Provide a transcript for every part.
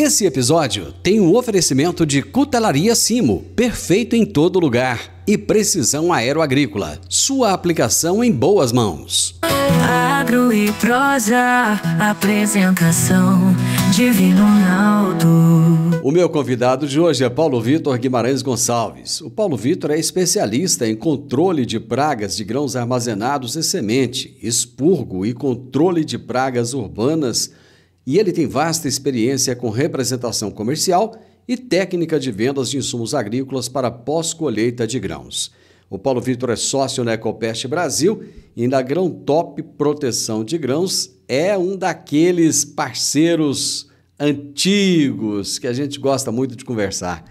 Esse episódio tem um oferecimento de Cutelaria Simo, perfeito em todo lugar, e Precisão Aeroagrícola, sua aplicação em boas mãos. Agro e prosa, apresentação Divino Ronaldo. O meu convidado de hoje é Paulo Vitor Guimarães Gonçalves. O Paulo Vitor é especialista em controle de pragas de grãos armazenados e semente, expurgo e controle de pragas urbanas, e ele tem vasta experiência com representação comercial e técnica de vendas de insumos agrícolas para pós-colheita de grãos. O Paulo Vitor é sócio na Ecopest Brasil e na Grão Top Proteção de Grãos é um daqueles parceiros antigos que a gente gosta muito de conversar.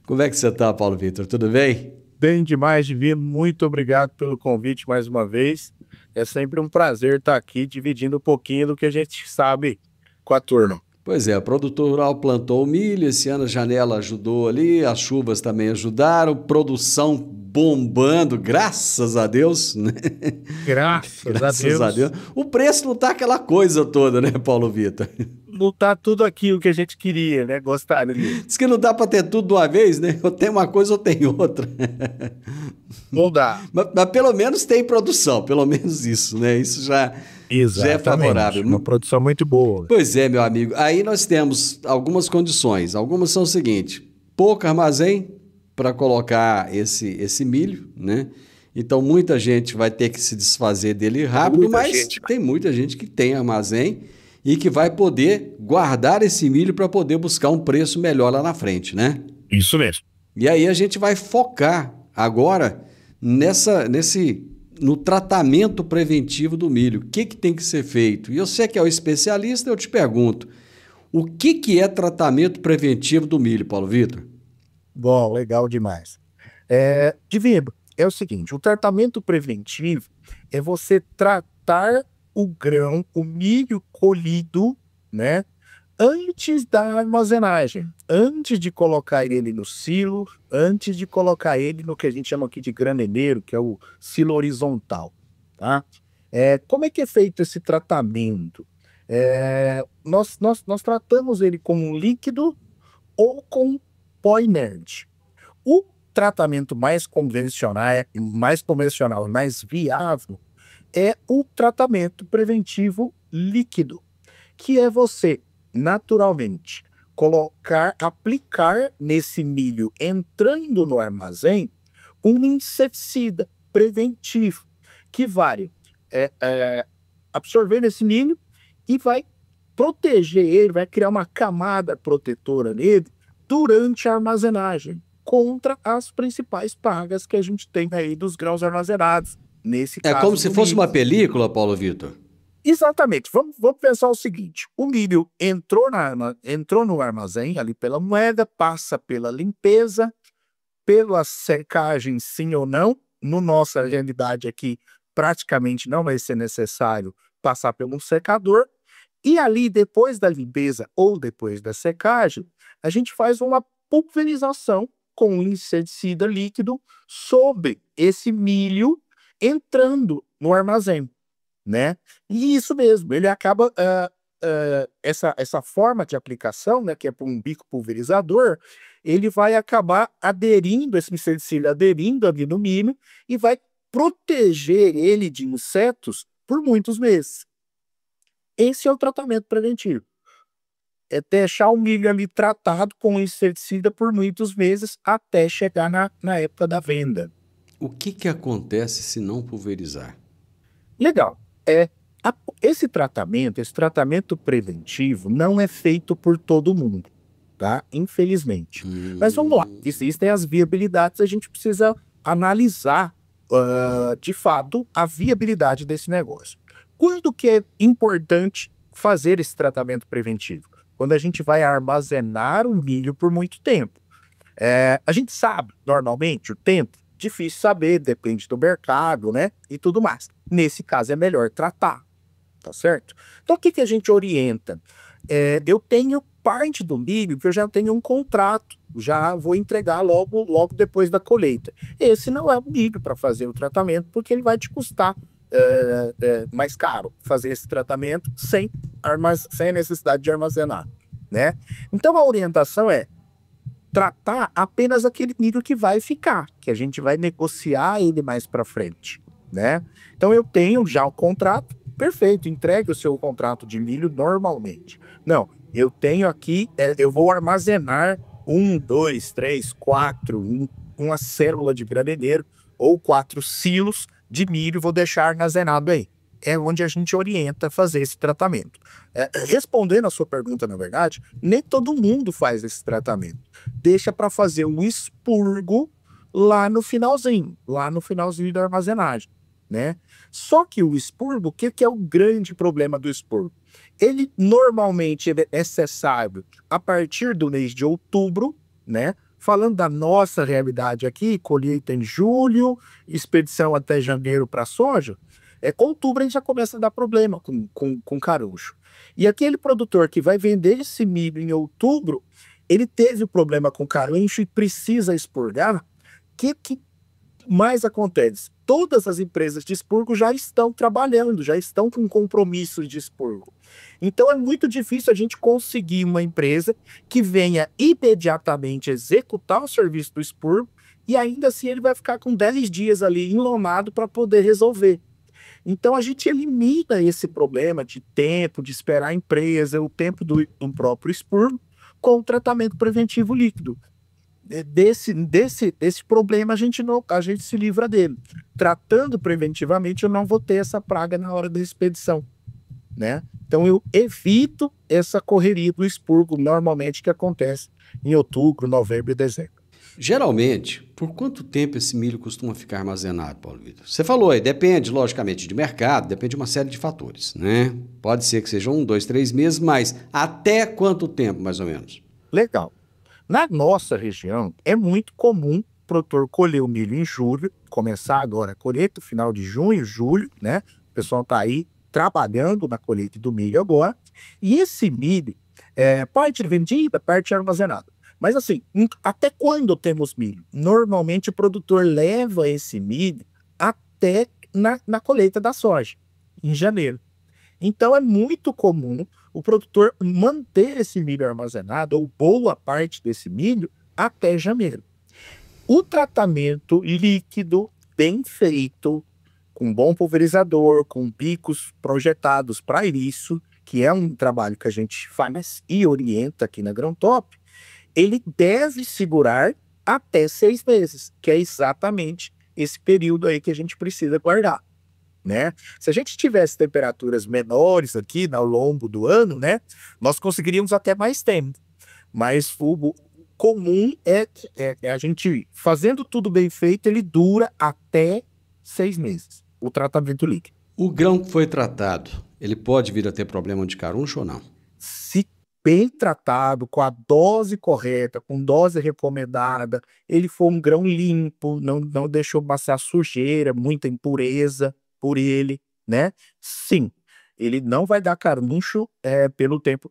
Como é que você está, Paulo Vitor? Tudo bem? Bem demais, Divino. Muito obrigado pelo convite mais uma vez. É sempre um prazer estar aqui dividindo um pouquinho do que a gente sabe com a turma. Pois é, o produtor rural plantou o milho, esse ano a janela ajudou ali, as chuvas também ajudaram, produção bombando, graças a Deus, né? Graças a Deus. O preço não tá aquela coisa toda, né, Paulo Vitor? Não tá tudo aquilo que a gente queria, né? Gostaria. Diz que não dá para ter tudo de uma vez, né? Ou tem uma coisa ou tem outra. Não dá. Mas pelo menos tem produção, pelo menos isso, né? Isso já é favorável. Uma produção muito boa. Pois é, meu amigo. Aí nós temos algumas condições. Algumas são o seguinte: pouco armazém para colocar esse milho, né? Então muita gente vai ter que se desfazer dele rápido, mas tem muita gente que tem armazém e que vai poder guardar esse milho para poder buscar um preço melhor lá na frente, né? Isso mesmo. E aí a gente vai focar agora no tratamento preventivo do milho. O que tem que ser feito? E você que é o especialista, eu te pergunto, o que é tratamento preventivo do milho, Paulo Vitor? Bom, legal demais. Divino, é o seguinte, o tratamento preventivo é você tratar o grão, o milho colhido, né, antes da armazenagem, antes de colocar ele no silo, antes de colocar ele no que a gente chama aqui de graneneiro, que é o silo horizontal, tá? Como é que é feito esse tratamento? Nós tratamos ele com um líquido ou com pó inerte. O tratamento mais convencional, mais viável, é o tratamento preventivo líquido, que é você, naturalmente, aplicar nesse milho entrando no armazém um inseticida preventivo, que vai absorver esse milho e vai proteger ele, vai criar uma camada protetora nele durante a armazenagem, contra as principais pragas que a gente tem aí dos grãos armazenados. Nesse caso, como se fosse uma película, Paulo Vitor? Exatamente. Vamos pensar o seguinte: o milho entrou no armazém, ali pela moeda, passa pela limpeza, pela secagem, sim ou não. No nossa realidade aqui, praticamente não vai ser necessário passar pelo secador. E ali, depois da limpeza ou depois da secagem, a gente faz uma pulverização com inseticida líquido sobre esse milho entrando no armazém, né? E isso mesmo, ele acaba, essa forma de aplicação, né, que é por um bico pulverizador, ele vai acabar aderindo, esse inseticida aderindo ali no milho e vai proteger ele de insetos por muitos meses. Esse é o tratamento preventivo. É deixar o milho ali tratado com inseticida por muitos meses até chegar na época da venda. O que acontece se não pulverizar? Legal. Esse tratamento preventivo não é feito por todo mundo, tá? Infelizmente. Mas vamos lá. Existem as viabilidades, a gente precisa analisar, de fato, a viabilidade desse negócio. Quando que é importante fazer esse tratamento preventivo? Quando a gente vai armazenar o milho por muito tempo. A gente sabe, normalmente, o tempo, difícil saber, depende do mercado, né? E tudo mais. Nesse caso, é melhor tratar, tá certo? Então, o que a gente orienta? Eu tenho parte do milho que eu já tenho um contrato, já vou entregar logo depois da colheita. Esse não é o milho para fazer o tratamento, porque ele vai te custar mais caro fazer esse tratamento sem necessidade de armazenar, né? Então a orientação é tratar apenas aquele milho que vai ficar, que a gente vai negociar ele mais para frente, né? Então eu tenho já o contrato, perfeito, entregue o seu contrato de milho normalmente. Não, eu tenho aqui, eu vou armazenar 1, 2, 3, 4, uma célula de granadeiro ou 4 silos de milho, vou deixar armazenado aí. É onde a gente orienta a fazer esse tratamento. Respondendo a sua pergunta, na verdade, nem todo mundo faz esse tratamento. Deixa para fazer o expurgo lá no finalzinho da armazenagem, né? Só que o expurgo, o que é o grande problema do expurgo? Ele normalmente é necessário a partir do mês de outubro, né? Falando da nossa realidade aqui, colheita em julho, expedição até janeiro para soja, com outubro a gente já começa a dar problema com caruncho. E aquele produtor que vai vender esse milho em outubro, ele teve problema com caruncho e precisa expurgar. O que mais acontece? Todas as empresas de expurgo já estão trabalhando, já estão com compromissos de expurgo. Então é muito difícil a gente conseguir uma empresa que venha imediatamente executar o serviço do expurgo e ainda assim ele vai ficar com 10 dias ali enlomado para poder resolver. Então a gente elimina esse problema de tempo, de esperar a empresa, o tempo do próprio expurgo com o tratamento preventivo líquido. Desse problema a gente se livra dele. Tratando preventivamente, eu não vou ter essa praga na hora da expedição, né? Então eu evito essa correria do expurgo normalmente que acontece em outubro, novembro e dezembro. Geralmente, por quanto tempo esse milho costuma ficar armazenado, Paulo Vitor? Você falou aí, depende, logicamente, de mercado, depende de uma série de fatores, né? Pode ser que seja 1, 2, 3 meses, mas até quanto tempo, mais ou menos? Legal. Na nossa região, é muito comum o produtor colher o milho em julho, começar agora a colheita, final de junho, julho, né? O pessoal está aí trabalhando na colheita do milho agora. E esse milho, parte vendida, parte armazenada. Mas assim, até quando temos milho? Normalmente o produtor leva esse milho até na colheita da soja, em janeiro. Então é muito comum o produtor manter esse milho armazenado, ou boa parte desse milho, até janeiro. O tratamento líquido bem feito, com bom pulverizador, com bicos projetados para isso, que é um trabalho que a gente faz e orienta aqui na Grão Top, ele deve segurar até 6 meses, que é exatamente esse período aí que a gente precisa guardar, né? Se a gente tivesse temperaturas menores aqui ao longo do ano, né, nós conseguiríamos até mais tempo. Mas o comum é a gente, fazendo tudo bem feito, ele dura até 6 meses, o tratamento líquido. O grão que foi tratado, ele pode vir a ter problema de caruncho ou não? Se bem tratado, com a dose correta, com dose recomendada, ele for um grão limpo, não deixou passar sujeira, muita impureza por ele, né? Sim, ele não vai dar caruncho pelo tempo,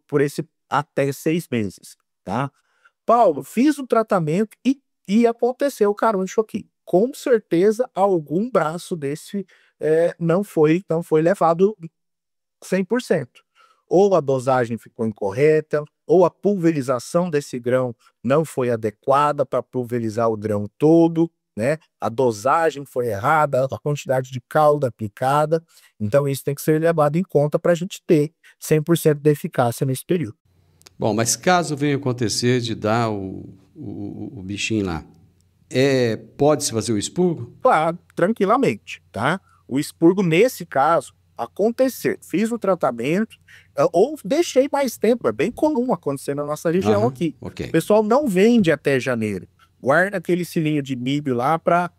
por esse até 6 meses, tá? Paulo, fiz o tratamento e aconteceu o caruncho aqui. Com certeza, algum braço desse não foi levado 100%. Ou a dosagem ficou incorreta, ou a pulverização desse grão não foi adequada para pulverizar o grão todo, né? A dosagem foi errada, a quantidade de calda aplicada. Então isso tem que ser levado em conta para a gente ter 100% de eficácia nesse período. Bom, mas caso venha acontecer de dar o bichinho lá, pode-se fazer o expurgo? Claro, tranquilamente, tá? O expurgo, nesse caso, acontecer, fiz o tratamento, ou deixei mais tempo, é bem comum acontecer na nossa região aqui. Okay. O pessoal não vende até janeiro, guarda aquele cilinho de milho lá para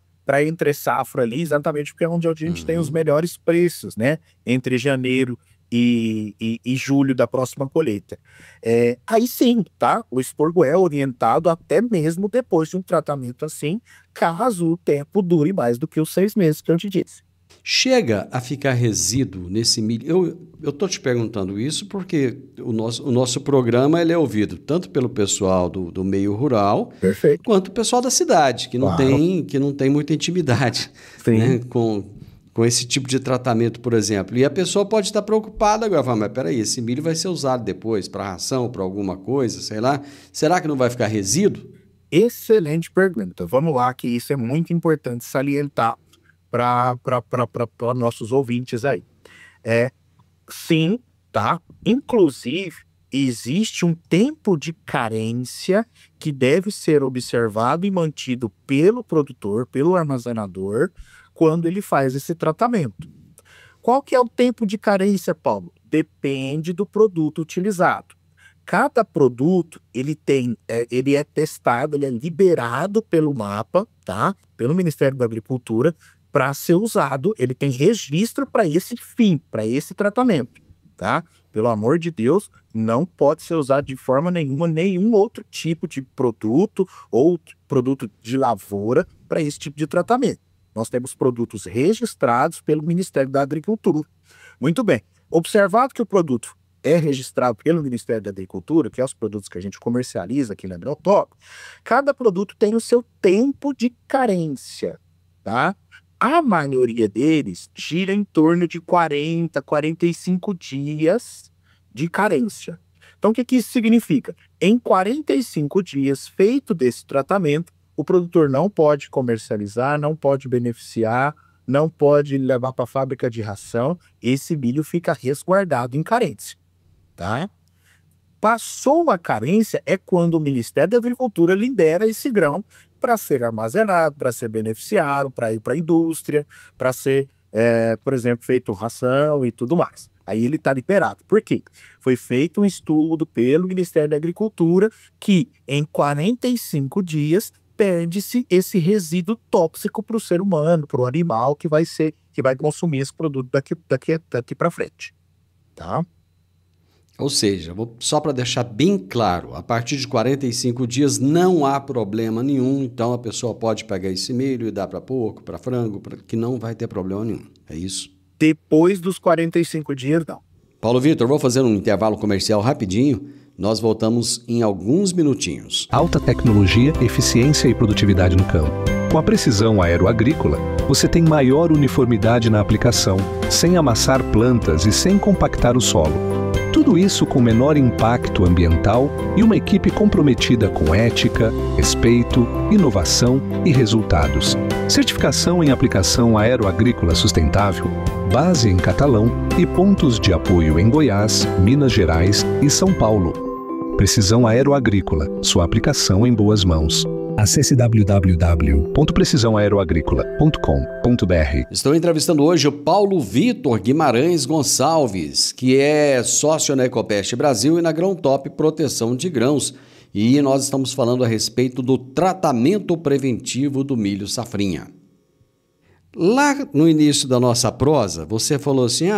entre safra ali, exatamente porque é onde a gente tem os melhores preços, né? Entre janeiro e julho da próxima colheita. Aí sim, tá? O expurgo é orientado até mesmo depois de um tratamento assim, caso o tempo dure mais do que os 6 meses que eu te disse. Chega a ficar resíduo nesse milho? Eu estou te perguntando isso porque o nosso programa ele é ouvido tanto pelo pessoal do meio rural, perfeito, quanto o pessoal da cidade, que não, claro, tem muita intimidade, né, com com esse tipo de tratamento, por exemplo. E a pessoa pode estar preocupada agora, fala, mas peraí, esse milho vai ser usado depois para ração, para alguma coisa, sei lá. Será que não vai ficar resíduo? Excelente pergunta. Vamos lá, que isso é muito importante salientar para nossos ouvintes aí. Sim, tá? Inclusive, existe um tempo de carência que deve ser observado e mantido pelo produtor, pelo armazenador, quando ele faz esse tratamento. Qual que é o tempo de carência, Paulo? Depende do produto utilizado. Cada produto, ele é testado, ele é liberado pelo MAPA, tá? Pelo Ministério da Agricultura, para ser usado, ele tem registro para esse fim, para esse tratamento, tá? Pelo amor de Deus, não pode ser usado de forma nenhuma, nenhum outro tipo de produto ou produto de lavoura para esse tipo de tratamento. Nós temos produtos registrados pelo Ministério da Agricultura. Muito bem. Observado que o produto é registrado pelo Ministério da Agricultura, que é os produtos que a gente comercializa aqui na Agrotop, cada produto tem o seu tempo de carência, tá? A maioria deles gira em torno de 40, 45 dias de carência. Então, o que isso significa? Em 45 dias feito desse tratamento, o produtor não pode comercializar, não pode beneficiar, não pode levar para a fábrica de ração. Esse milho fica resguardado em carência, tá? Passou a carência é quando o Ministério da Agricultura libera esse grão para ser armazenado, para ser beneficiado, para ir para a indústria, para ser, por exemplo, feito ração e tudo mais. Aí ele está liberado. Por quê? Foi feito um estudo pelo Ministério da Agricultura que em 45 dias perde-se esse resíduo tóxico para o ser humano, para o animal que vai consumir esse produto daqui para frente, tá? Ou seja, só para deixar bem claro, a partir de 45 dias não há problema nenhum, então a pessoa pode pegar esse milho e dar para porco, para frango, que não vai ter problema nenhum, é isso? Depois dos 45 dias, não. Paulo Vitor, vou fazer um intervalo comercial rapidinho. Nós voltamos em alguns minutinhos. Alta tecnologia, eficiência e produtividade no campo. Com a precisão aeroagrícola, você tem maior uniformidade na aplicação, sem amassar plantas e sem compactar o solo. Tudo isso com menor impacto ambiental e uma equipe comprometida com ética, respeito, inovação e resultados. Certificação em aplicação aeroagrícola sustentável, base em Catalão e pontos de apoio em Goiás, Minas Gerais e São Paulo. Precisão Aeroagrícola, sua aplicação em boas mãos. Acesse www.precisãoaeroagrícola.com.br. Estou entrevistando hoje o Paulo Vitor Guimarães Gonçalves, que é sócio na Ecopest Brasil e na Agrotop Proteção de Grãos. E nós estamos falando a respeito do tratamento preventivo do milho safrinha. Lá no início da nossa prosa, você falou assim,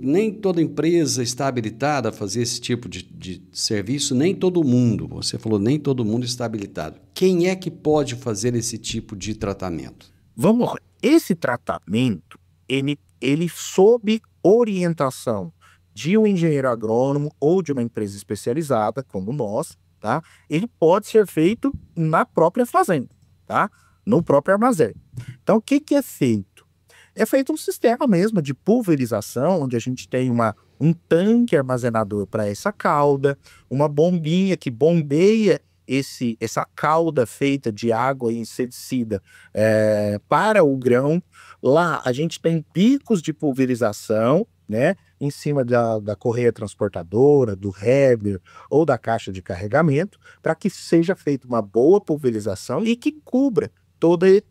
nem toda empresa está habilitada a fazer esse tipo de serviço, nem todo mundo. Você falou, nem todo mundo está habilitado. Quem é que pode fazer esse tipo de tratamento? Vamos lá. Esse tratamento, ele sob orientação de um engenheiro agrônomo ou de uma empresa especializada, como nós, tá? Ele pode ser feito na própria fazenda, tá? No próprio armazém. Então, o que é feito? É feito um sistema mesmo de pulverização, onde a gente tem um tanque armazenador para essa cauda, uma bombinha que bombeia essa cauda feita de água e inseticida para o grão. Lá a gente tem picos de pulverização, né, em cima da correia transportadora, do Heber ou da caixa de carregamento, para que seja feita uma boa pulverização e que cubra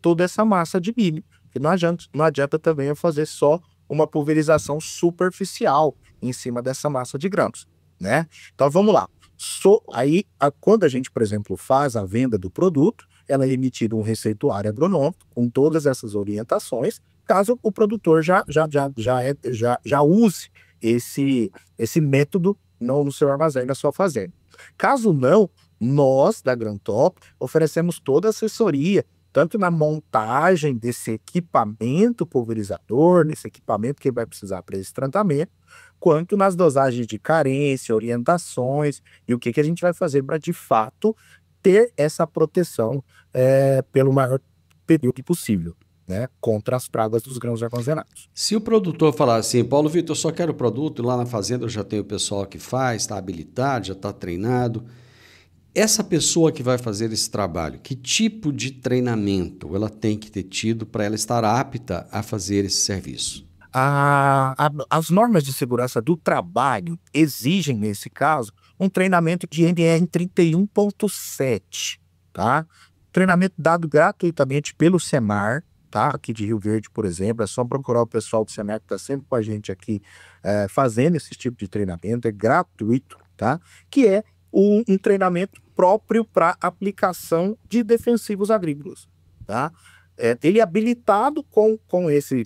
toda essa massa de milho. Que não adianta também eu fazer só uma pulverização superficial em cima dessa massa de grãos, né? Então vamos lá. Quando a gente, por exemplo, faz a venda do produto, ela é emitida um receituário agronômico com todas essas orientações, caso o produtor já use esse método no seu armazém, na sua fazenda. Caso não, nós da Agrotop oferecemos toda a assessoria, tanto na montagem desse equipamento pulverizador, nesse equipamento que vai precisar para esse tratamento, quanto nas dosagens de carência, orientações e o que a gente vai fazer para, de fato, ter essa proteção pelo maior período possível. né, contra as pragas dos grãos armazenados. Se o produtor falar assim, Paulo Vitor, eu só quero o produto, lá na fazenda eu já tenho o pessoal que faz, está habilitado, já está treinado. Essa pessoa que vai fazer esse trabalho, que tipo de treinamento ela tem que ter tido para ela estar apta a fazer esse serviço? As normas de segurança do trabalho exigem, nesse caso, um treinamento de NR 31.7, tá? Treinamento dado gratuitamente pelo Senar, tá? Aqui de Rio Verde, por exemplo, é só procurar o pessoal do Senar que está sempre com a gente aqui fazendo esse tipo de treinamento, é gratuito, tá? Que é um treinamento próprio para aplicação de defensivos agrícolas, tá? Ele é habilitado com esse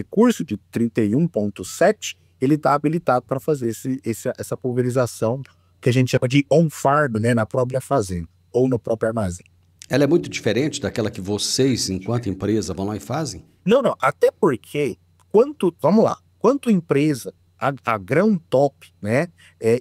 curso de 31.7, ele está habilitado para fazer essa pulverização que a gente chama de on-farm, né, na própria fazenda ou no próprio armazém. Ela é muito diferente daquela que vocês, enquanto empresa, vão lá e fazem? Não, até porque, quanto empresa, a Grão Top, né,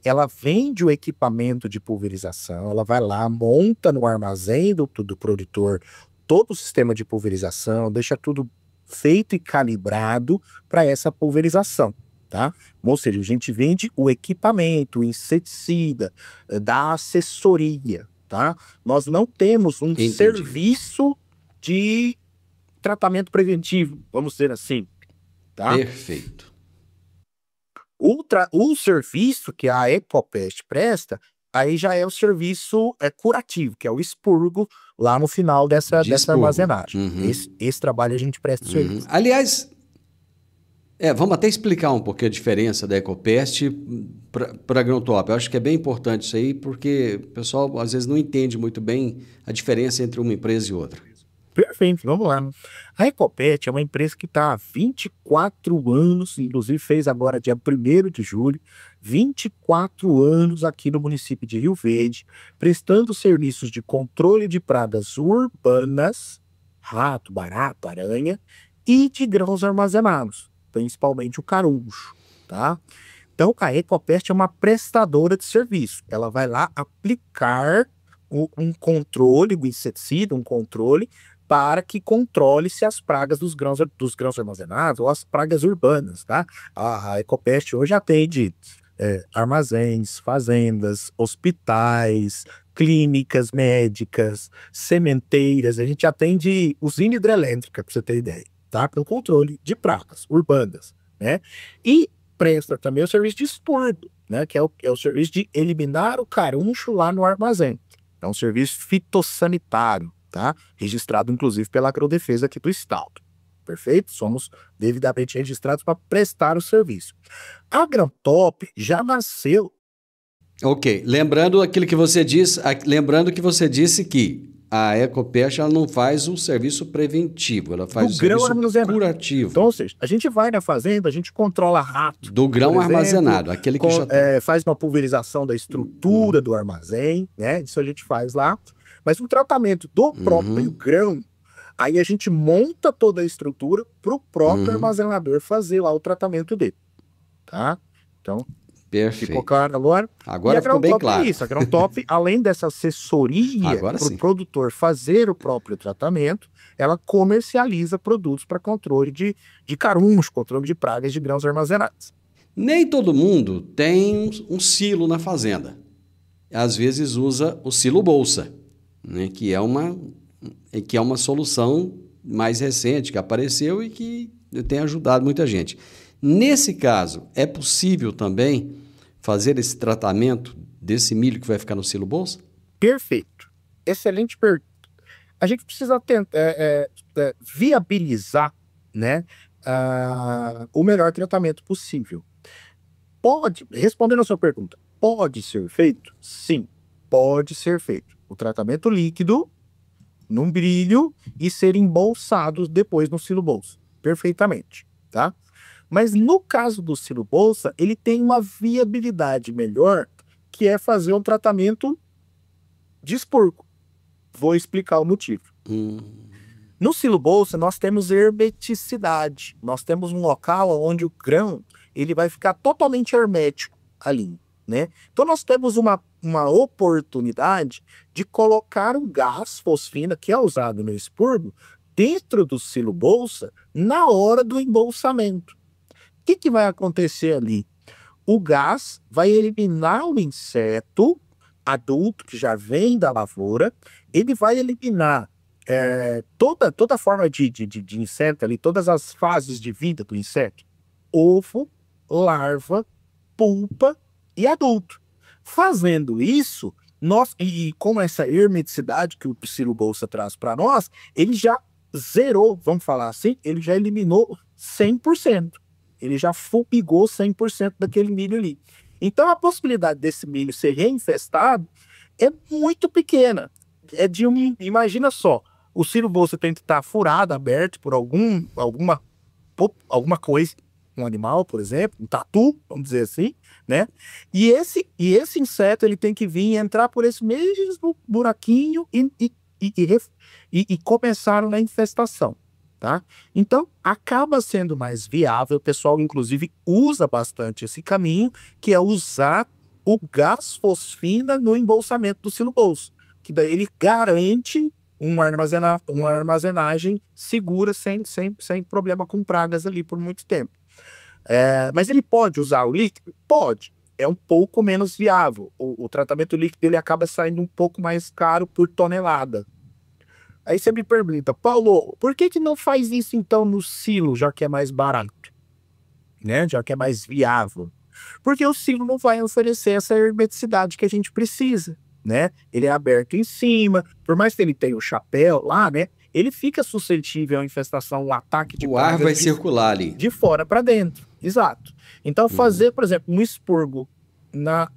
ela vende o equipamento de pulverização, ela vai lá, monta no armazém do produtor todo o sistema de pulverização, deixa tudo feito e calibrado para essa pulverização, tá? Ou seja, a gente vende o equipamento, o inseticida, da assessoria, tá? Nós não temos um serviço de tratamento preventivo, vamos dizer assim, tá? Perfeito. O serviço que a Ecopest presta, aí já é o serviço curativo, que é o expurgo lá no final dessa armazenagem. Uhum. Esse trabalho a gente presta serviço. Aliás, vamos até explicar um pouquinho a diferença da Ecopest para a Grão Top. Eu acho que é bem importante isso aí, porque o pessoal às vezes não entende muito bem a diferença entre uma empresa e outra. Perfeito, vamos lá. A Ecopet é uma empresa que está há 24 anos, inclusive fez agora dia 1º de julho, 24 anos aqui no município de Rio Verde, prestando serviços de controle de pragas urbanas, rato, barato, aranha, e de grãos armazenados, principalmente o caruncho, tá? Então, a Ecopest é uma prestadora de serviço. Ela vai lá aplicar um controle, um inseticida, um controle, para que controle-se as pragas dos grãos armazenados ou as pragas urbanas, tá? A Ecopest hoje atende armazéns, fazendas, hospitais, clínicas médicas, sementeiras, a gente atende usina hidrelétrica, para você ter ideia, tá? Pelo controle de pragas urbanas, né? E presta também o serviço de expurgo, né? Que é o serviço de eliminar o caruncho lá no armazém. É um serviço fitossanitário, tá? Registrado, inclusive, pela Agrodefesa aqui do estado. Perfeito? Somos devidamente registrados para prestar o serviço. A Grão Top já nasceu. Ok. Lembrando que você disse que a Ecopest ela não faz um serviço preventivo, ela faz um serviço curativo. Então, ou seja, a gente vai na fazenda, a gente controla rato. Do grão armazenado, aquele que já faz uma pulverização da estrutura do armazém, né? Isso a gente faz lá. Mas o tratamento do próprio grão, aí a gente monta toda a estrutura para o próprio armazenador fazer lá o tratamento dele, tá? Então, perfeito. Ficou claro agora? Agora ficou bem claro. É isso, a Grão Top, além dessa assessoria para o produtor fazer o próprio tratamento, ela comercializa produtos para controle de caruncho, controle de pragas de grãos armazenados. Nem todo mundo tem um silo na fazenda. Às vezes usa o silo bolsa, né, que é uma solução mais recente que apareceu e que tem ajudado muita gente. Nesse caso, é possível também fazer esse tratamento desse milho que vai ficar no silo bolsa? Perfeito. Excelente pergunta. A gente precisa viabilizar, né, o melhor tratamento possível. Respondendo a sua pergunta, pode ser feito? Sim, pode ser feito. O tratamento líquido num brilho e ser embolsado depois no silo bolsa. Perfeitamente, tá? Mas no caso do silo bolsa, ele tem uma viabilidade melhor, que é fazer um tratamento de expurgo. Vou explicar o motivo. No silo bolsa, nós temos hermeticidade. Nós temos um local onde o grão ele vai ficar totalmente hermético ali, né? Então nós temos uma oportunidade de colocar o gás fosfina que é usado no expurgo dentro do silo bolsa na hora do embolsamento. O que vai acontecer ali? O gás vai eliminar o inseto adulto que já vem da lavoura, ele vai eliminar toda forma de inseto ali, todas as fases de vida do inseto: ovo, larva, pulpa e adulto. Fazendo isso, e com essa hermeticidade que o silo bolsa traz para nós, ele já zerou, vamos falar assim, ele já eliminou 100%. Ele já fumigou 100% daquele milho ali. Então a possibilidade desse milho ser reinfestado é muito pequena. Imagina só, o silo bolsa tem que estar furado, aberto por alguma coisa, um animal, por exemplo, um tatu, vamos dizer assim, né? E esse inseto ele tem que vir e entrar por esse mesmo buraquinho e começar na infestação, tá? Então acaba sendo mais viável. O pessoal inclusive usa bastante esse caminho, que é usar o gás fosfina no embolsamento do silo bolsa, que daí ele garante uma armazenagem segura, sem problema com pragas ali por muito tempo. Mas ele pode usar o líquido? Pode. É um pouco menos viável. O tratamento líquido ele acaba saindo um pouco mais caro por tonelada. Aí você me pergunta: Paulo, por que não faz isso então no silo, já que é mais barato, né? Já que é mais viável? Porque o silo não vai oferecer essa hermeticidade que a gente precisa, né? Ele é aberto em cima, por mais que ele tenha o chapéu lá, né? Ele fica suscetível à infestação, ao ataque de pragas. O ar vai circular ali. De fora para dentro, exato. Então fazer, por exemplo, um expurgo na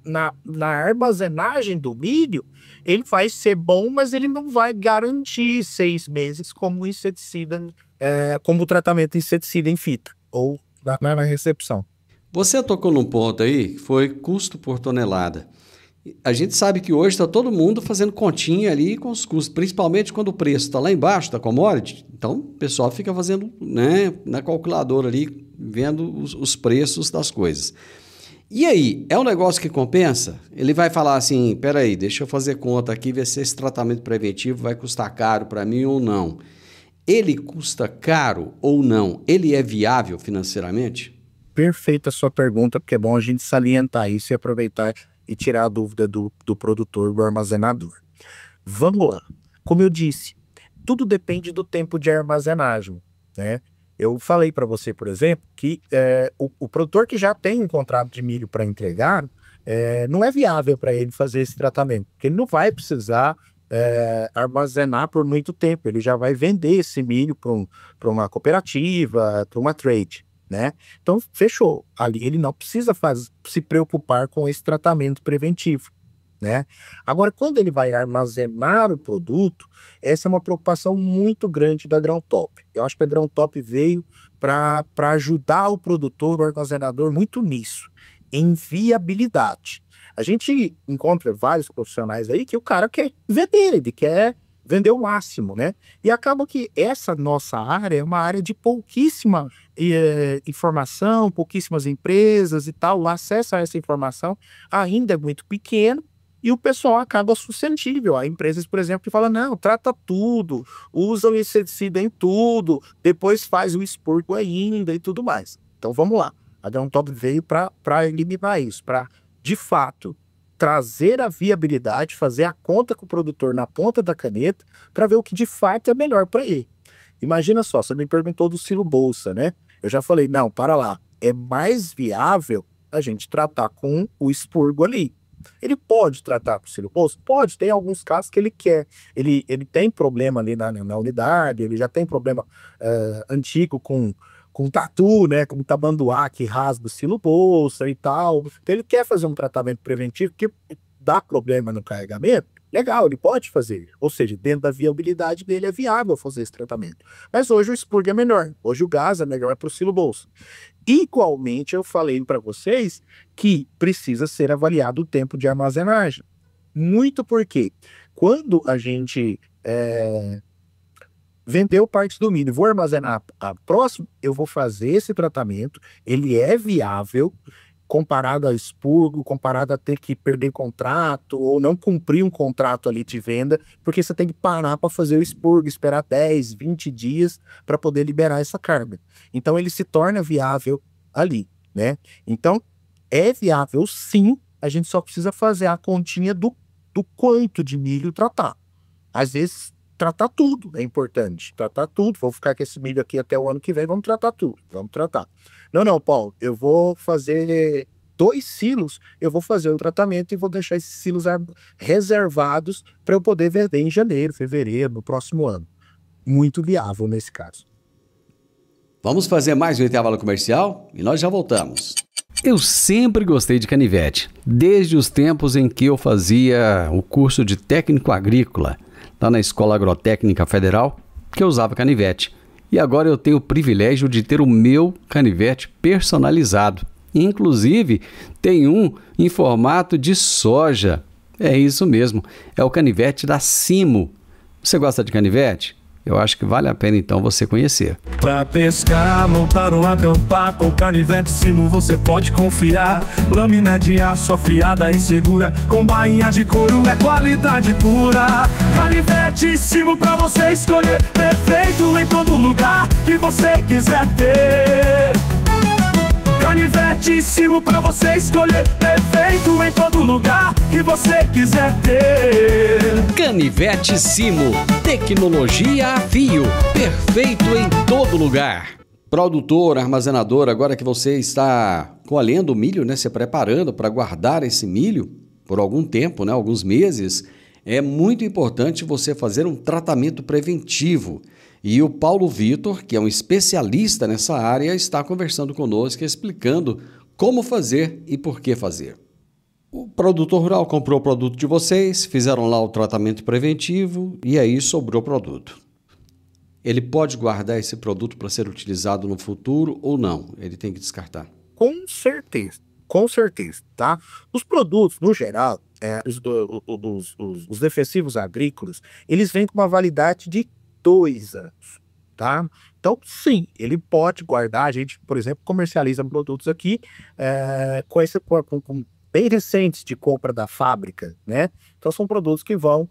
armazenagem do milho, ele vai ser bom, mas ele não vai garantir 6 meses como inseticida, como o tratamento inseticida em fita, ou na recepção. Você tocou num ponto aí, que foi custo por tonelada. A gente sabe que hoje está todo mundo fazendo continha ali com os custos, principalmente quando o preço está lá embaixo da commodity. Então, o pessoal fica fazendo, né, na calculadora ali, vendo os preços das coisas. E aí, é um negócio que compensa? Ele vai falar assim: peraí, deixa eu fazer conta aqui, ver se esse tratamento preventivo vai custar caro para mim ou não. Ele custa caro ou não? Ele é viável financeiramente? Perfeita a sua pergunta, porque é bom a gente salientar isso e aproveitar e tirar a dúvida do produtor, do armazenador. Vamos lá. Como eu disse, tudo depende do tempo de armazenagem, né? Eu falei para você, por exemplo, que o produtor que já tem um contrato de milho para entregar, não é viável para ele fazer esse tratamento, porque ele não vai precisar armazenar por muito tempo. Ele já vai vender esse milho para uma cooperativa, para uma trade, né? Então, fechou. Ali ele não precisa se preocupar com esse tratamento preventivo, né? Agora, quando ele vai armazenar o produto, essa é uma preocupação muito grande da GrãoTop. Eu acho que a GrãoTop veio para ajudar o produtor, o armazenador, muito nisso, em viabilidade. A gente encontra vários profissionais aí que o cara quer vender, ele quer vender o máximo, né? E acaba que essa nossa área é uma área de pouquíssima informação, pouquíssimas empresas e tal. O acesso a essa informação ainda é muito pequeno e o pessoal acaba suscetível. Há empresas, por exemplo, que falam: não, trata tudo, usa o inseticida em tudo, depois faz o expurgo ainda e tudo mais. Então vamos lá. A GrãoTop veio para eliminar isso, para, de fato, trazer a viabilidade, fazer a conta com o produtor na ponta da caneta, para ver o que de fato é melhor para ele. Imagina só, você me perguntou do silo bolsa, né? Eu já falei: não, para lá, é mais viável a gente tratar com o expurgo ali. Ele pode tratar com o silo bolsa? Pode, tem alguns casos que ele quer. Ele tem problema ali na unidade, ele já tem problema antigo com tatu, né, como tabanduá, que rasga o silo bolsa e tal. Então ele quer fazer um tratamento preventivo que dá problema no carregamento. Legal, ele pode fazer. Ou seja, dentro da viabilidade dele é viável fazer esse tratamento. Mas hoje o expurgo é melhor. Hoje o gás é melhor para o silo bolsa. Igualmente, eu falei para vocês que precisa ser avaliado o tempo de armazenagem. Muito porque quando a gente vendeu parte do milho, vou armazenar a próxima, eu vou fazer esse tratamento, ele é viável. comparado a expurgo, comparado a ter que perder contrato ou não cumprir um contrato ali de venda, porque você tem que parar para fazer o expurgo, esperar 10, 20 dias para poder liberar essa carga. Então ele se torna viável ali, né? Então é viável sim, a gente só precisa fazer a continha do quanto de milho tratar. Às vezes tratar tudo é importante, tratar tudo, vou ficar com esse milho aqui até o ano que vem, vamos tratar tudo, vamos tratar. Não, Paulo, eu vou fazer 2 silos, eu vou fazer o tratamento e vou deixar esses silos reservados para eu poder vender em janeiro, fevereiro, no próximo ano. Muito viável nesse caso. Vamos fazer mais um intervalo comercial e nós já voltamos. Eu sempre gostei de canivete, desde os tempos em que eu fazia o curso de técnico agrícola, lá na Escola Agrotécnica Federal, que eu usava canivete. E agora eu tenho o privilégio de ter o meu canivete personalizado. Inclusive, tem um em formato de soja. É isso mesmo, é o canivete da Simo. Você gosta de canivete? Eu acho que vale a pena então você conhecer. Pra pescar, montar ou acampar, com canivete Simo você pode confiar. Lâmina de aço afiada e segura, com bainha de couro é qualidade pura. Canivete Simo pra você escolher, perfeito em todo lugar que você quiser ter. Canivete Simo pra você escolher, perfeito em todo lugar que você quiser ter. Canivete Simo, tecnologia a fio, perfeito em todo lugar. Produtor, armazenador, agora que você está colhendo o milho, né, se preparando para guardar esse milho por algum tempo, né, alguns meses, é muito importante você fazer um tratamento preventivo. E o Paulo Vitor, que é um especialista nessa área, está conversando conosco, explicando como fazer e por que fazer. O produtor rural comprou o produto de vocês, fizeram lá o tratamento preventivo e aí sobrou o produto. Ele pode guardar esse produto para ser utilizado no futuro ou não? Ele tem que descartar? Com certeza, tá? Os produtos, no geral, os defensivos agrícolas, eles vêm com uma validade de 2 anos, tá? Então, sim, ele pode guardar. A gente, por exemplo, comercializa produtos aqui com bem recentes de compra da fábrica, né? Então, são produtos que vão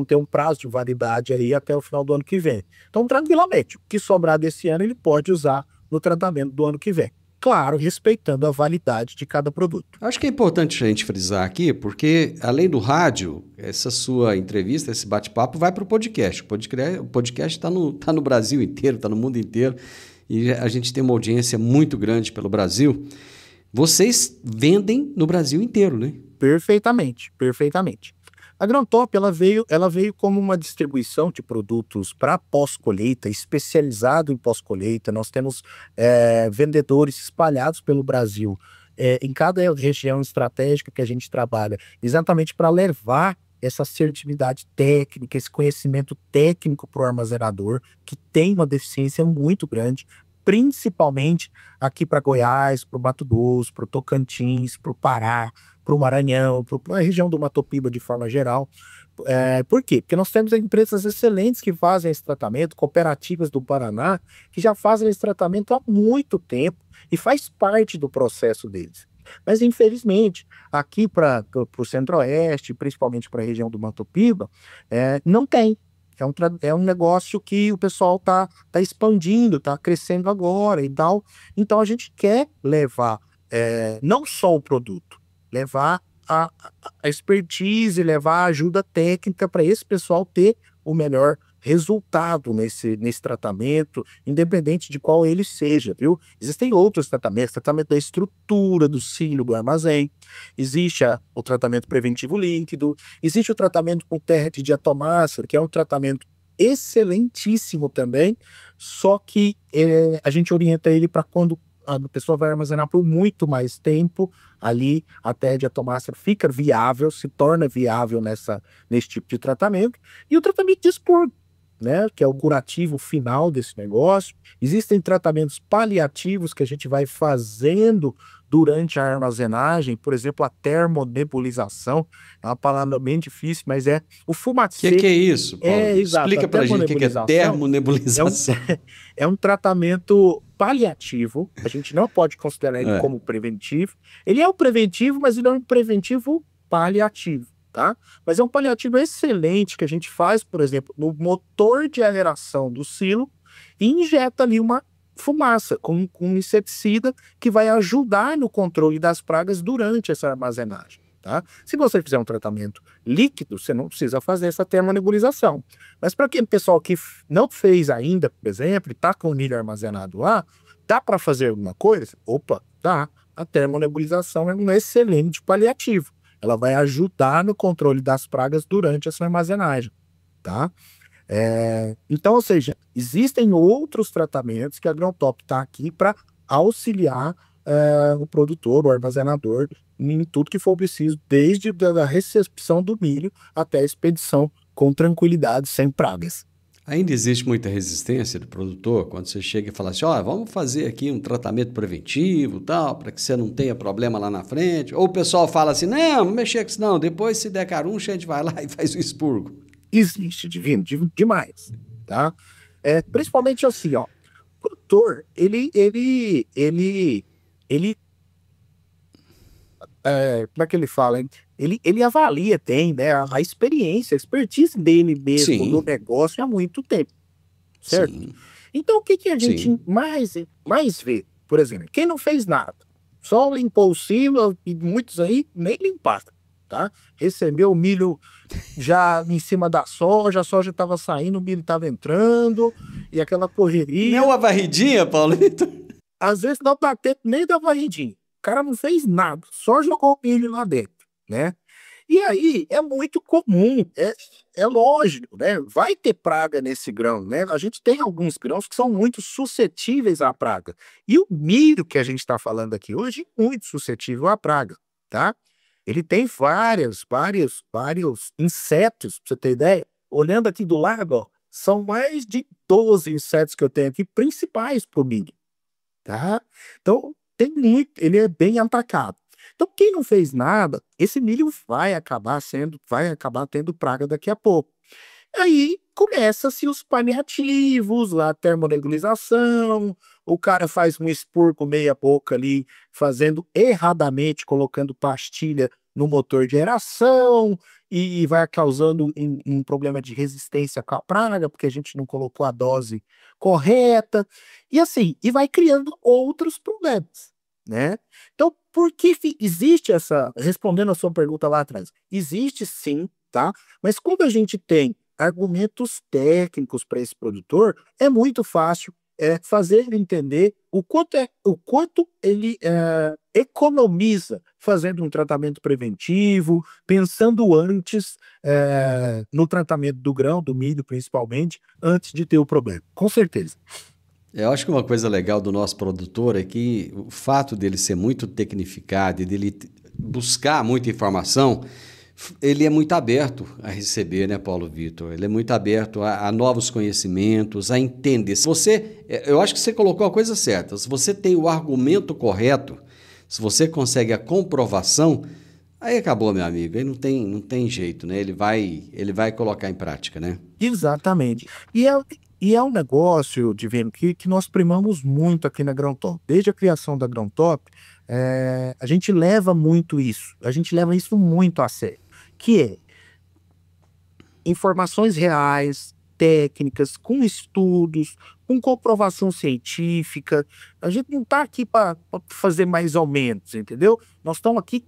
ter um prazo de validade aí até o final do ano que vem. Então, tranquilamente, o que sobrar desse ano, ele pode usar no tratamento do ano que vem. Claro, respeitando a validade de cada produto. Acho que é importante a gente frisar aqui, porque além do rádio, essa sua entrevista, esse bate-papo vai para o podcast. O podcast está no Brasil inteiro, está no mundo inteiro, e a gente tem uma audiência muito grande pelo Brasil. Vocês vendem no Brasil inteiro, né? Perfeitamente. A Agrontop, ela veio como uma distribuição de produtos para pós-colheita, especializado em pós-colheita. Nós temos vendedores espalhados pelo Brasil, em cada região estratégica que a gente trabalha, exatamente para levar essa assertividade técnica, esse conhecimento técnico para o armazenador, que tem uma deficiência muito grande, principalmente aqui para Goiás, para o Mato Grosso, para o Tocantins, para o Pará, para o Maranhão, para a região do Mato Piba de forma geral. Por quê? Porque nós temos empresas excelentes que fazem esse tratamento, cooperativas do Paraná, que já fazem esse tratamento há muito tempo e faz parte do processo deles. Mas, infelizmente, aqui para o Centro-Oeste, principalmente para a região do Mato Piba, não tem. É um negócio que o pessoal tá expandindo, tá crescendo agora e tal. Então, a gente quer levar não só o produto, levar a expertise, levar a ajuda técnica para esse pessoal ter o melhor resultado nesse tratamento, independente de qual ele seja, viu? Existem outros tratamentos, tratamento da estrutura do silo do armazém, existe o tratamento preventivo líquido, existe o tratamento com terra de diatomácea, que é um tratamento excelentíssimo também, só que a gente orienta ele para quando a pessoa vai armazenar por muito mais tempo, ali a terra de diatomácea fica viável, se torna viável nesse tipo de tratamento, e o tratamento de expurgo. né, que é o curativo final desse negócio. Existem tratamentos paliativos que a gente vai fazendo durante a armazenagem, por exemplo, a termonebulização. É uma palavra bem difícil, mas é o O fumacê. que é isso, Paulo? Exato. Explica A pra gente o que é termonebulização. É um tratamento paliativo. A gente não pode considerar ele como preventivo. Ele é um preventivo, mas ele é um preventivo paliativo, tá? Mas é um paliativo excelente que a gente faz, por exemplo, no motor de aeração do silo e injeta ali uma fumaça com um inseticida que vai ajudar no controle das pragas durante essa armazenagem, tá? Se você fizer um tratamento líquido, você não precisa fazer essa termonebulização. Mas para aquele pessoal que não fez ainda, por exemplo, e está com o milho armazenado lá, dá para fazer alguma coisa? Opa, dá. A termonebulização é um excelente paliativo. Ela vai ajudar no controle das pragas durante essa armazenagem, tá? Então, ou seja, existem outros tratamentos que a Agrontop está aqui para auxiliar o produtor, o armazenador, em tudo que for preciso, desde a recepção do milho até a expedição com tranquilidade, sem pragas. Ainda existe muita resistência do produtor quando você chega e fala assim, ó, vamos fazer aqui um tratamento preventivo, tal, para que você não tenha problema lá na frente. Ou o pessoal fala assim, não mexer com isso não, depois se der caruncha a gente vai lá e faz o expurgo. Existe, divino, demais, tá? Principalmente assim, ó, o produtor, ele como é que ele fala, hein? Ele avalia, tem, né, a experiência, a expertise dele mesmo Sim. no negócio há muito tempo, certo? Sim. Então, o que a gente Sim. mais vê? Por exemplo, quem não fez nada, só limpou o silo, e muitos aí nem limparam, tá? Recebeu o milho já em cima da soja, a soja estava saindo, o milho estava entrando, e aquela correria. Não uma varridinha, Paulito? Às vezes não dá tempo nem da varridinha. O cara não fez nada, só jogou o milho lá dentro, né? E aí é muito comum, é lógico, né? Vai ter praga nesse grão, né? A gente tem alguns grãos que são muito suscetíveis à praga. E o milho que a gente está falando aqui hoje é muito suscetível à praga, tá? Ele tem vários insetos, pra você ter ideia. Olhando aqui do lado, ó, são mais de 12 insetos que eu tenho aqui, principais pro milho, tá? Então, tem muito, ele é bem atacado. Então, quem não fez nada, esse milho vai acabar tendo praga daqui a pouco. Aí começa-se os paliativos, a termonebulização, o cara faz um expurgo meia boca ali, fazendo erradamente, colocando pastilha no motor de aeração, e vai causando um problema de resistência com a praga, porque a gente não colocou a dose correta, e assim, e vai criando outros problemas, né? Então, por que existe respondendo a sua pergunta lá atrás, existe sim, tá? Mas quando a gente tem argumentos técnicos para esse produtor, é muito fácil fazer ele entender o quanto ele economiza fazendo um tratamento preventivo, pensando antes no tratamento do grão, do milho principalmente, antes de ter o problema, com certeza. Eu acho que uma coisa legal do nosso produtor é que o fato dele ser muito tecnificado e dele buscar muita informação, ele é muito aberto a receber, né, Paulo Vitor? Ele é muito aberto a novos conhecimentos, a entender. Eu acho que você colocou a coisa certa. Se você tem o argumento correto, se você consegue a comprovação, aí acabou, meu amigo. Aí não tem jeito, né? Ele vai colocar em prática, né? Exatamente. E é um negócio, Divino, que nós primamos muito aqui na Agrontop. Desde a criação da Agrontop, a gente leva muito isso. A gente leva isso muito a sério. Que é informações reais, técnicas, com estudos, com comprovação científica. A gente não está aqui para fazer mais ou menos, entendeu? Nós estamos aqui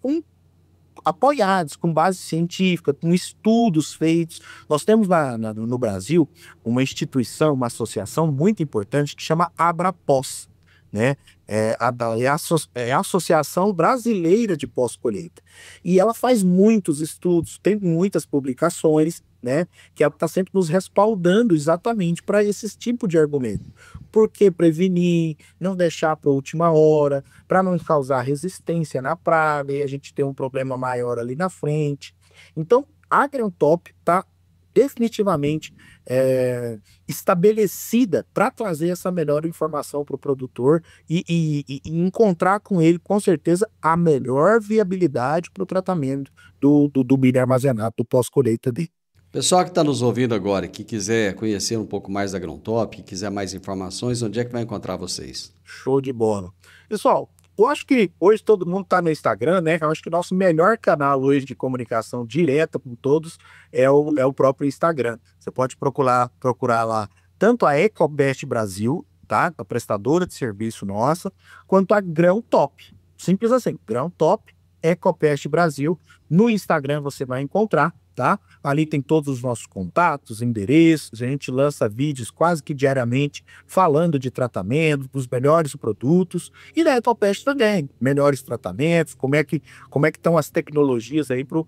apoiados, com base científica, com estudos feitos. Nós temos no Brasil uma instituição, uma associação muito importante que chama Abrapós, né? É a Associação Brasileira de Pós-Colheita. E ela faz muitos estudos, tem muitas publicações, né? Que ela está sempre nos respaldando exatamente para esse tipo de argumento. Por que prevenir, não deixar para a última hora, para não causar resistência na praga e a gente ter um problema maior ali na frente. Então, a Agrontop definitivamente estabelecida para trazer essa melhor informação para o produtor e encontrar com ele, com certeza, a melhor viabilidade para o tratamento do milho armazenado, do pós-colheita dele. Pessoal que está nos ouvindo agora, que quiser conhecer um pouco mais da Agrontop, que quiser mais informações, onde é que vai encontrar vocês? Show de bola. Pessoal, eu acho que hoje todo mundo está no Instagram, né? Eu acho que o nosso melhor canal hoje de comunicação direta com todos é o próprio Instagram. Você pode procurar lá tanto a Ecopest Brasil, tá? A prestadora de serviço nossa, quanto a Agrontop. Simples assim, Agrontop, Ecopest Brasil. No Instagram você vai encontrar, tá? Ali tem todos os nossos contatos, endereços, a gente lança vídeos quase que diariamente falando de tratamento, dos melhores produtos, e na Ecopest também, melhores tratamentos, como é que estão as tecnologias aí pro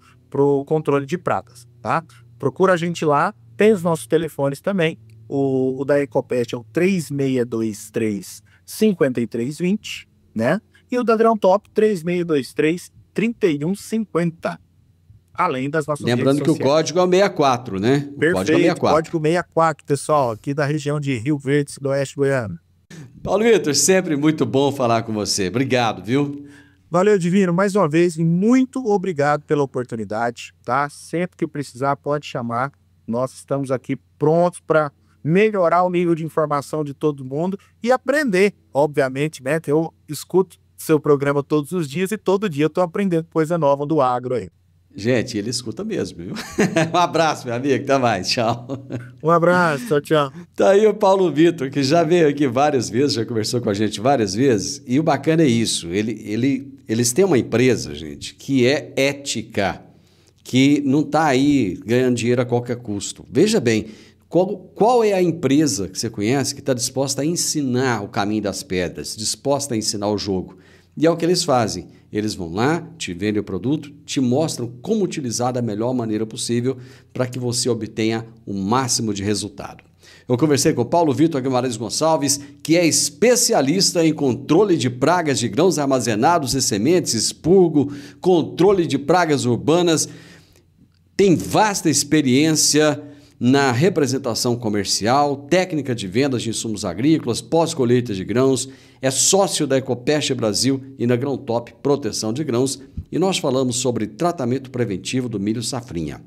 controle de pragas, tá? Procura a gente lá, tem os nossos telefones também, o da Ecopest é o 3623-5320, né? E o da Agrontop 3623-3150. Além das nossas Lembrando que o código é o 64, né? Perfeito, código é 64. Código 64, pessoal, aqui da região de Rio Verde, Sudoeste Goiano. Paulo Vitor, sempre muito bom falar com você. Obrigado, viu? Valeu, Divino, mais uma vez, e muito obrigado pela oportunidade, tá? Sempre que precisar, pode chamar. Nós estamos aqui prontos para melhorar o nível de informação de todo mundo e aprender, obviamente, né? Eu escuto seu programa todos os dias e todo dia eu estou aprendendo coisa nova do agro aí. Gente, ele escuta mesmo, viu? Um abraço, meu amigo. Até mais. Tchau. Um abraço. Tchau, tchau. Tá aí o Paulo Vitor, que já veio aqui várias vezes, já conversou com a gente várias vezes. E o bacana é isso. Eles têm uma empresa, gente, que é ética, que não está aí ganhando dinheiro a qualquer custo. Veja bem, qual é a empresa que você conhece que está disposta a ensinar o caminho das pedras, disposta a ensinar o jogo? E é o que eles fazem. Eles vão lá, te vendem o produto, te mostram como utilizar da melhor maneira possível para que você obtenha o máximo de resultado. Eu conversei com o Paulo Vitor Guimarães Gonçalves, que é especialista em controle de pragas de grãos armazenados e sementes, expurgo, controle de pragas urbanas, tem vasta experiência na representação comercial, técnica de vendas de insumos agrícolas, pós-colheita de grãos, é sócio da Ecopest Brasil e na Agrontop Proteção de Grãos, e nós falamos sobre tratamento preventivo do milho safrinha.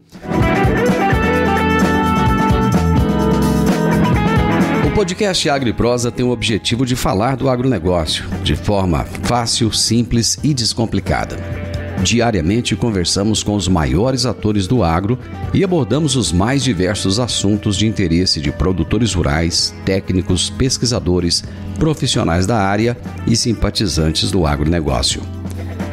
O podcast Agro e Prosa tem o objetivo de falar do agronegócio de forma fácil, simples e descomplicada. Diariamente conversamos com os maiores atores do agro e abordamos os mais diversos assuntos de interesse de produtores rurais, técnicos, pesquisadores, profissionais da área e simpatizantes do agronegócio.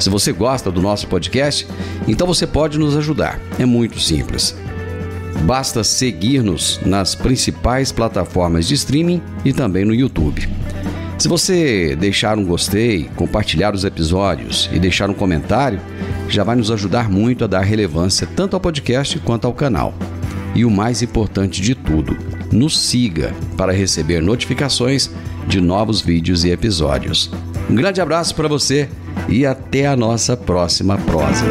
Se você gosta do nosso podcast, então você pode nos ajudar. É muito simples. Basta seguir-nos nas principais plataformas de streaming e também no YouTube. Se você deixar um gostei, compartilhar os episódios e deixar um comentário, já vai nos ajudar muito a dar relevância tanto ao podcast quanto ao canal. E o mais importante de tudo, nos siga para receber notificações de novos vídeos e episódios. Um grande abraço para você e até a nossa próxima prosa.